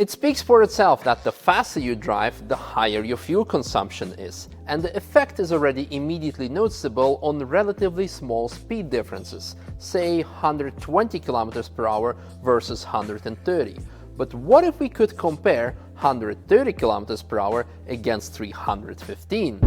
It speaks for itself that the faster you drive, the higher your fuel consumption is, and the effect is already immediately noticeable on relatively small speed differences, say 120 km per hour versus 130. But what if we could compare 130 km per hour against 315?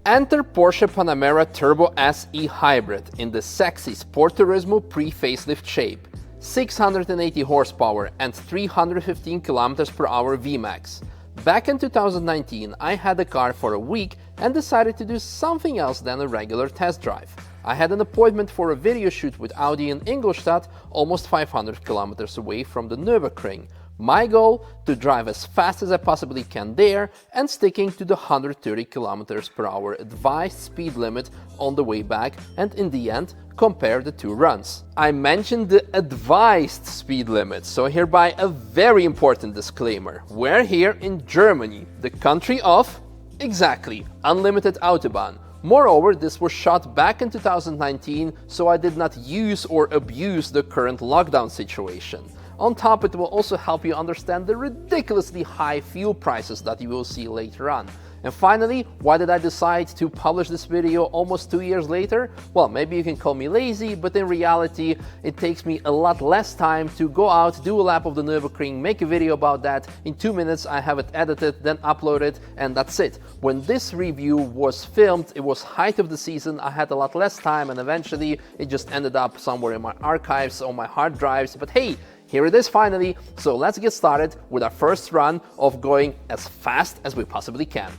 Enter Porsche Panamera Turbo S e-hybrid in the sexy SportTurismo pre-facelift shape. 680 horsepower and 315 km per hour vmax. Back in 2019, I had the car for a week and decided to do something else than a regular test drive. I had an appointment for a video shoot with Audi in Ingolstadt, almost 500 km away from the Nürburgring. My goal, to drive as fast as I possibly can there and sticking to the 130 km per hour advised speed limit on the way back, and in the end compare the two runs. I mentioned the advised speed limit, so hereby a very important disclaimer. We're here in Germany, the country of, exactly, unlimited Autobahn. Moreover, this was shot back in 2019, so I did not use or abuse the current lockdown situation. On top, it will also help you understand the ridiculously high fuel prices that you will see later on. And finally, why did I decide to publish this video almost 2 years later? Well, maybe you can call me lazy, but in reality, it takes me a lot less time to go out, do a lap of the Nürburgring, make a video about that. In 2 minutes, I have it edited, then upload it, and that's it. When this review was filmed, it was height of the season, I had a lot less time, and eventually it just ended up somewhere in my archives on my hard drives. But hey, here it is finally, so let's get started with our first run of going as fast as we possibly can.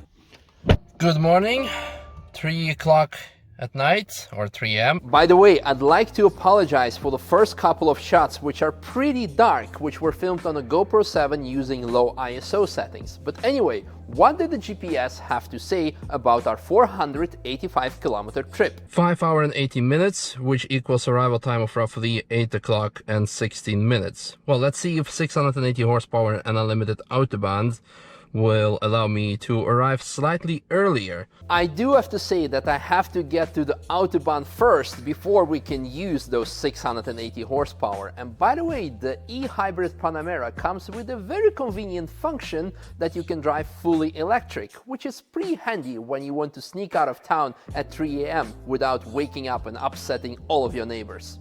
Good morning, 3 o'clock at night, or 3 a.m. By the way, I'd like to apologize for the first couple of shots, which are pretty dark, which were filmed on a GoPro 7 using low ISO settings. But anyway, what did the GPS have to say about our 485 kilometer trip? 5 hours and 18 minutes, which equals arrival time of roughly 8 o'clock and 16 minutes. Well, let's see if 680 horsepower and unlimited Autobahn will allow me to arrive slightly earlier. I do have to say that I have to get to the Autobahn first before we can use those 680 horsepower. And by the way, the e-hybrid Panamera comes with a very convenient function that you can drive fully electric, which is pretty handy when you want to sneak out of town at 3 a.m. without waking up and upsetting all of your neighbors.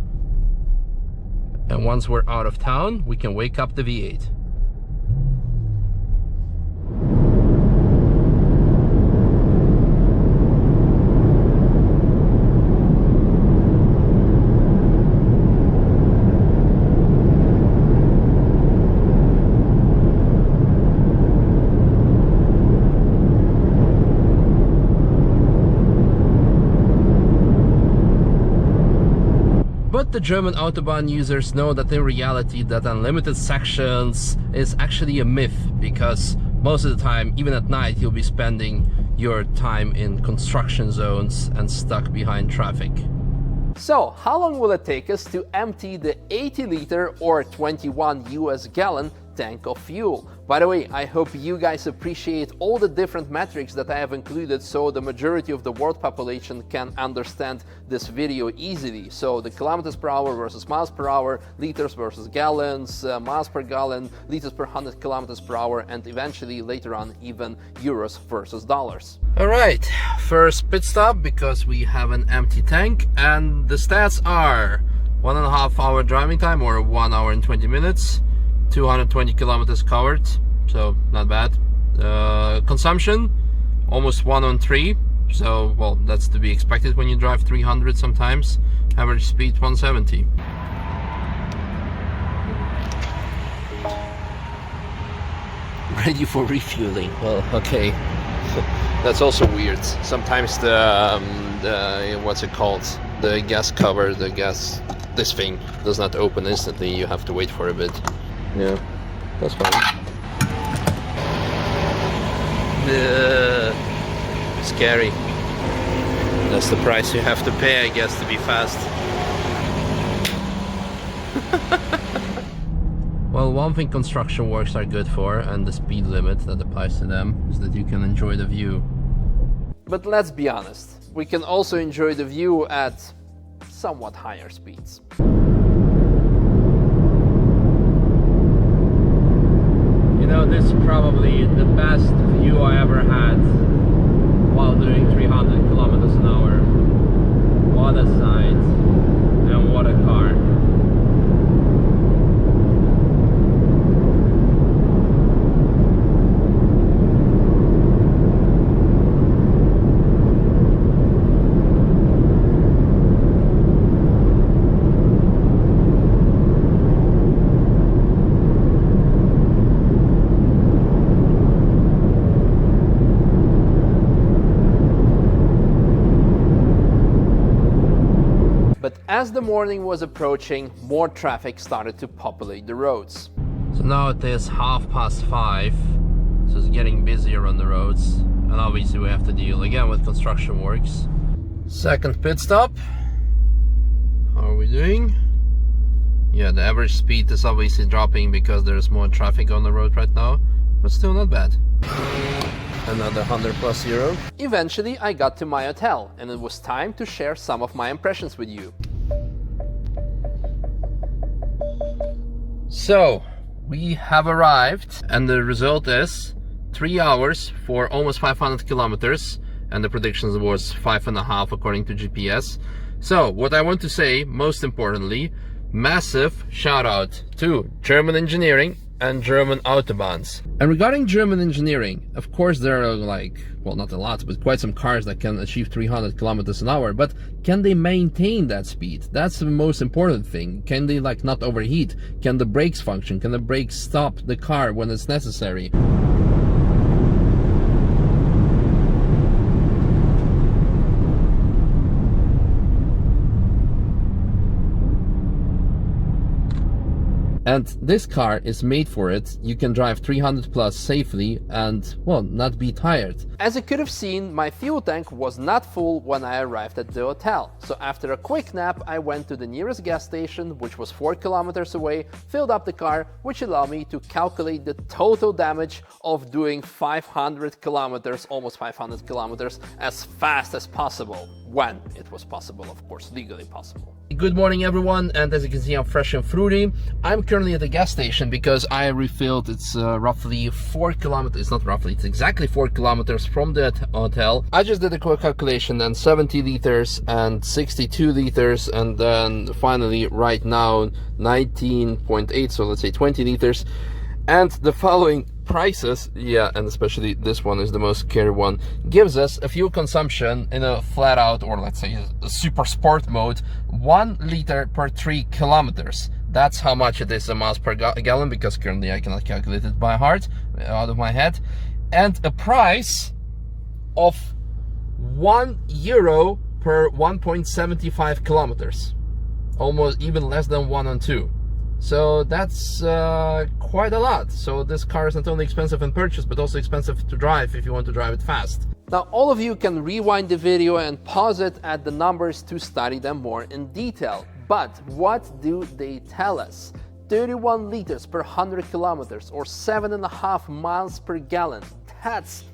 And once we're out of town, we can wake up the V8. But the German Autobahn users know that in reality that unlimited sections is actually a myth, because most of the time, even at night, you'll be spending your time in construction zones and stuck behind traffic. So, how long will it take us to empty the 80-liter or 21 US gallon tank of fuel? By the way, I hope you guys appreciate all the different metrics that I have included so the majority of the world population can understand this video easily. So the kilometers per hour versus miles per hour, liters versus gallons, miles per gallon, liters per 100 kilometers per hour, and eventually later on even euros versus dollars. All right, first pit stop because we have an empty tank, and the stats are 1.5 hour driving time, or 1 hour and 20 minutes. 220 kilometers covered, so not bad. Consumption almost 1 on 3, so well, that's to be expected when you drive 300 sometimes. Average speed 170. Ready for refueling. Well, okay. That's also weird. Sometimes the what's it called? The gas cover, this thing does not open instantly. You have to wait for a bit. Yeah, that's fine. Scary. That's the price you have to pay, I guess, to be fast. Well, one thing construction works are good for, and the speed limit that applies to them, is that you can enjoy the view. But let's be honest, we can also enjoy the view at somewhat higher speeds. probably the best view I ever had while doing 300 kilometers an hour. What a sight, and what a car. But as the morning was approaching, more traffic started to populate the roads. So now it is 5:30, so it's getting busier on the roads, and obviously we have to deal again with construction works. Second pit stop. How are we doing? Yeah, the average speed is obviously dropping because there's more traffic on the road right now, but still not bad. Another 100+ euro. Eventually I got to my hotel, and it was time to share some of my impressions with you. So we have arrived, and the result is 3 hours for almost 500 kilometers, and the predictions was 5.5 according to GPS. So what I want to say, most importantly, massive shout out to German engineering and German autobahns. And regarding German engineering, of course there are well, not a lot, but quite some cars that can achieve 300 kilometers an hour, but can they maintain that speed? That's the most important thing. Can they not overheat? Can the brakes function? Can the brakes stop the car when it's necessary? And this car is made for it. You can drive 300 plus safely and, well, not be tired. As you could have seen, my fuel tank was not full when I arrived at the hotel. So after a quick nap, I went to the nearest gas station, which was 4 kilometers away, filled up the car, which allowed me to calculate the total damage of doing 500 kilometers, almost 500 kilometers, as fast as possible. When it was possible, of course, legally possible. Good morning everyone, and as you can see I'm fresh and fruity. I'm currently at the gas station because I refilled. It's roughly 4 kilometers, it's not roughly, it's exactly 4 kilometers from the hotel. I just did a quick calculation, then 70 liters and 62 liters, and then finally right now 19.8, so let's say 20 liters. And the following prices, yeah, and especially this one is the most scary one, gives us a fuel consumption in a flat out, or let's say a super sport mode, 1 liter per 3 kilometers. That's how much it is in miles per gallon, because currently I cannot calculate it by heart, out of my head. And a price of €1 per 1.75 kilometers. Almost even less than 1 and 2. So that's quite a lot. So this car is not only expensive in purchase, but also expensive to drive if you want to drive it fast. Now all of you can rewind the video and pause it at the numbers to study them more in detail. But what do they tell us? 31 liters per 100 kilometers, or 7.5 miles per gallon. That's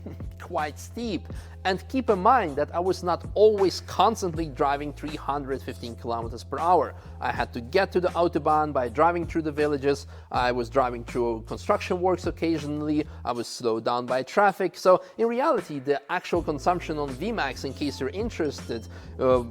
quite steep. And keep in mind that I was not always constantly driving 315 kilometers per hour. I had to get to the Autobahn by driving through the villages. I was driving through construction works occasionally. I was slowed down by traffic. So in reality, the actual consumption on vmax, in case you're interested,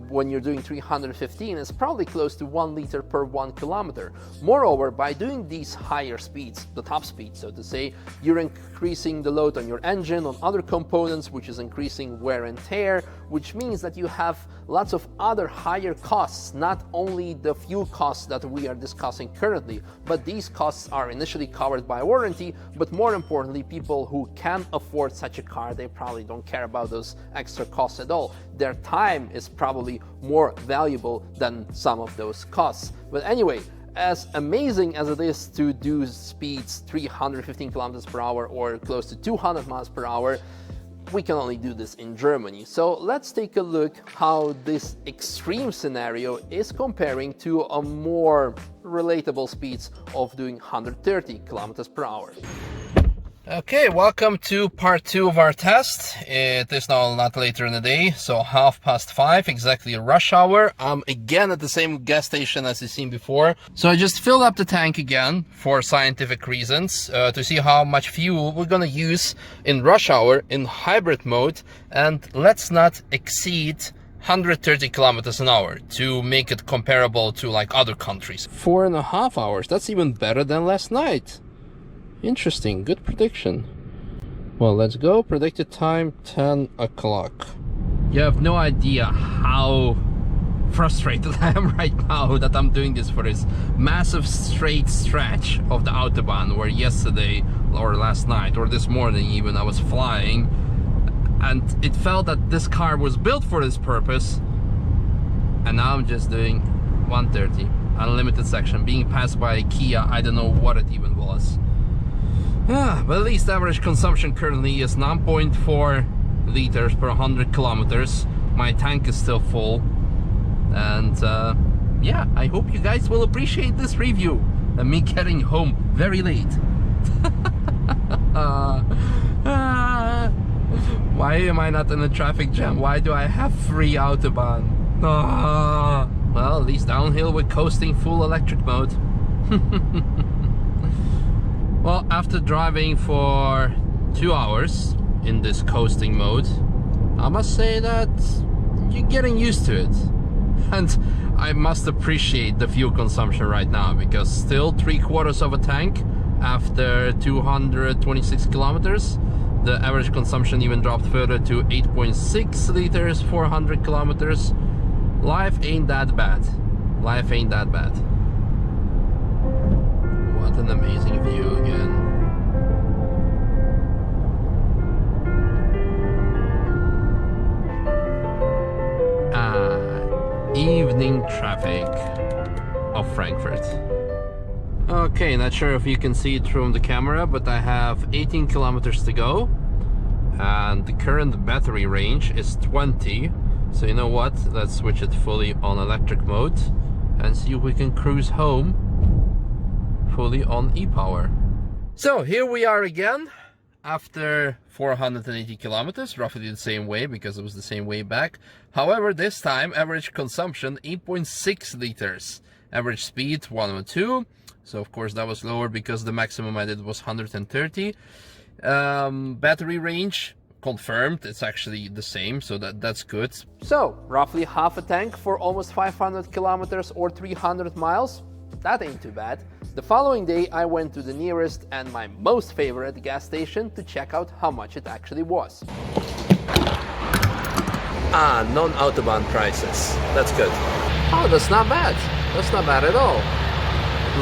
when you're doing 315, is probably close to 1 liter per 1 kilometer. Moreover, by doing these higher speeds, the top speed, so to say, you're increasing the load on your engine, on other components, which is increasing wear and tear, which means that you have lots of other higher costs, not only the fuel costs that we are discussing currently, but these costs are initially covered by warranty. But more importantly, people who can afford such a car, they probably don't care about those extra costs at all. Their time is probably more valuable than some of those costs. But anyway, as amazing as it is to do speeds 315 kilometers per hour or close to 200 miles per hour, we can only do this in Germany. So let's take a look how this extreme scenario is comparing to a more relatable speeds of doing 130 kilometers per hour. Okay, welcome to part 2 of our test. It is now a lot later in the day, so 5:30, exactly a rush hour. I'm again at the same gas station as you've seen before. So I just filled up the tank again for scientific reasons, to see how much fuel we're gonna use in rush hour in hybrid mode, and let's not exceed 130 kilometers an hour to make it comparable to like other countries. 4.5 hours, that's even better than last night. Interesting, good prediction. Well, let's go. Predicted time 10 o'clock. You have no idea how frustrated I am right now that I'm doing this for this massive straight stretch of the Autobahn, where yesterday or last night or this morning even I was flying, and it felt that this car was built for this purpose, and now I'm just doing 130 unlimited section, being passed by a Kia. I don't know what it even was. But at least average consumption currently is 9.4 liters per 100 kilometers. My tank is still full, and yeah, I hope you guys will appreciate this review and me getting home very late. Why am I not in a traffic jam? Why do I have free Autobahn? Well, at least downhill with coasting full electric mode. Well, after driving for 2 hours in this coasting mode, I must say that you're getting used to it. And I must appreciate the fuel consumption right now, because still 3/4 of a tank after 226 kilometers. The average consumption even dropped further to 8.6 liters, 400 kilometers. Life ain't that bad. Life ain't that bad. What an amazing view again. Evening traffic of Frankfurt. Okay, not sure if you can see it from the camera, but I have 18 kilometers to go, and the current battery range is 20. So you know what, let's switch it fully on electric mode and see if we can cruise home fully on e-power. So here we are again after 480 kilometers, roughly the same way, because it was the same way back. However, this time average consumption 8.6 liters, average speed 102. So of course that was lower because the maximum I did was 130. Battery range confirmed, it's actually the same, so that's good. So roughly half a tank for almost 500 kilometers or 300 miles. That ain't too bad. The following day I went to the nearest and my most favorite gas station to check out how much it actually was. Non-Autobahn prices. That's good. Oh, that's not bad. That's not bad at all.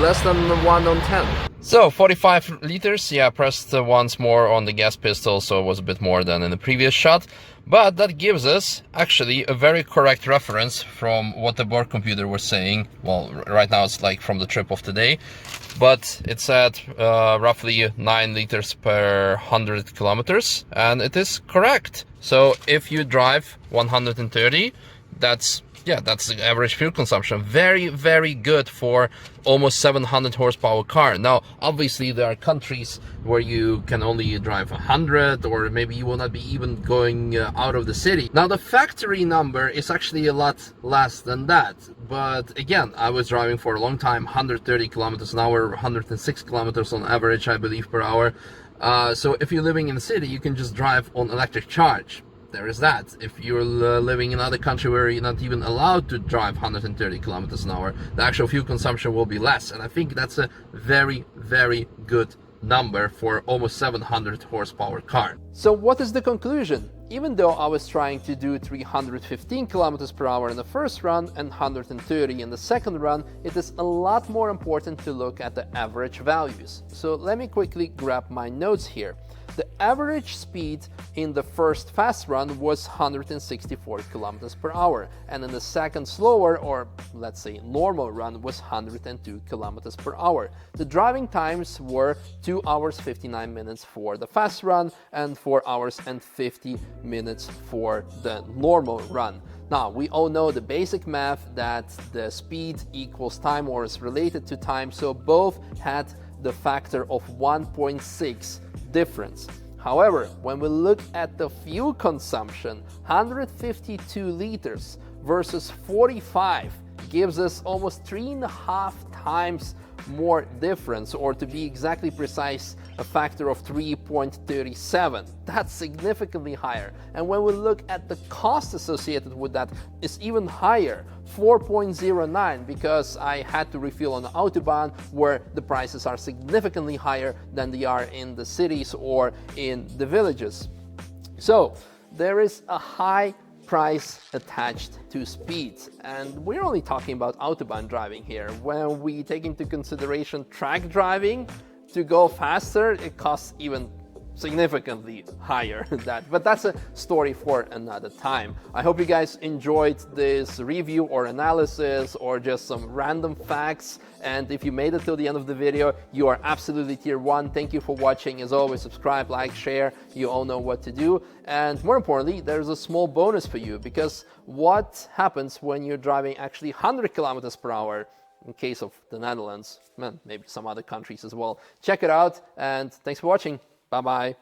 Less than 1 on 10. So 45 liters, yeah, pressed once more on the gas pistol, so it was a bit more than in the previous shot. But that gives us actually a very correct reference from what the board computer was saying. Well, right now it's like from the trip of today, but it's at roughly 9 liters per 100 kilometers, and it is correct. So if you drive 130, that's the average fuel consumption. Very, very good for almost 700 horsepower car. Now, obviously, there are countries where you can only drive 100, or maybe you will not be even going out of the city. Now, the factory number is actually a lot less than that. But again, I was driving for a long time, 130 kilometers an hour, 106 kilometers on average, I believe, per hour. So if you're living in the city, you can just drive on electric charge. There is that. If you're living in another country where you're not even allowed to drive 130 kilometers an hour, the actual fuel consumption will be less. And I think that's a very, very good number for almost 700 horsepower car. So what is the conclusion? Even though I was trying to do 315 kilometers per hour in the first run and 130 in the second run, it is a lot more important to look at the average values. So let me quickly grab my notes here. The average speed in the first fast run was 164 kilometers per hour, and in the second slower, or let's say normal run, was 102 kilometers per hour. The driving times were 2 hours 59 minutes for the fast run and 4 hours and 50 minutes for the normal run. Now, we all know the basic math that the speed equals time or is related to time, so both had the factor of 1.6 difference. However, when we look at the fuel consumption, 152 liters versus 45 gives us almost 3.5 times more difference, or to be exactly precise, a factor of 3.37. That's significantly higher. And when we look at the cost associated with that, it's even higher, 4.09, because I had to refuel on the Autobahn, where the prices are significantly higher than they are in the cities or in the villages. So there is a high price attached to speed, and we're only talking about Autobahn driving here. When we take into consideration track driving, to go faster, it costs even significantly higher than that, but that's a story for another time. I hope you guys enjoyed this review or analysis or just some random facts, and if you made it till the end of the video, you are absolutely tier 1. Thank you for watching. As always, subscribe, like, share. You all know what to do, and more importantly, there's a small bonus for you, because what happens when you're driving actually 100 kilometers per hour in case of the Netherlands, and maybe some other countries as well. Check it out, and thanks for watching. Bye-bye.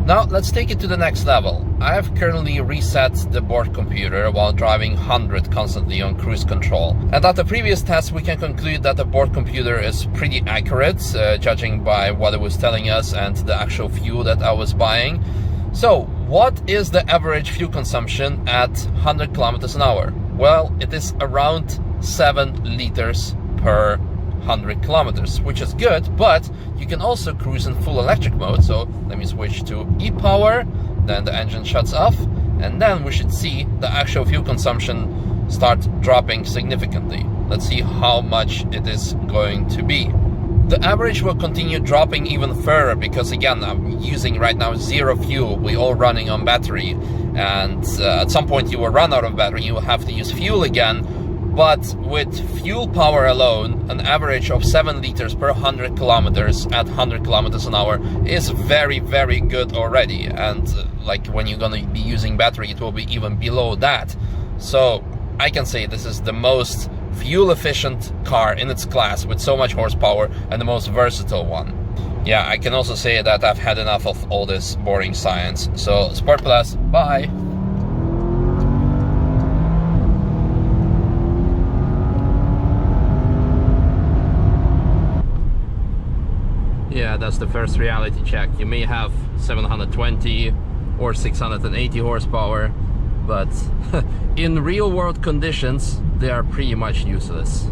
Now let's take it to the next level. I have currently reset the board computer while driving 100 constantly on cruise control. And after previous tests, we can conclude that the board computer is pretty accurate, judging by what it was telling us and the actual fuel that I was buying. So what is the average fuel consumption at 100 kilometers an hour? Well, it is around 7 liters per 100 kilometers, which is good, but you can also cruise in full electric mode. So let me switch to e-power, then the engine shuts off, and then we should see the actual fuel consumption start dropping significantly. Let's see how much it is going to be. The average will continue dropping even further, because again, I'm using right now 0 fuel. We're all running on battery, and at some point you will run out of battery, you will have to use fuel again. But with fuel power alone, an average of 7 liters per 100 kilometers at 100 kilometers an hour is very, very good already. And like when you're gonna be using battery, it will be even below that. So I can say this is the most fuel efficient car in its class, with so much horsepower, and the most versatile one. Yeah, I can also say that I've had enough of all this boring science. So Sport Plus, bye! Yeah, that's the first reality check. You may have 720 or 680 horsepower, but in real world conditions, they are pretty much useless.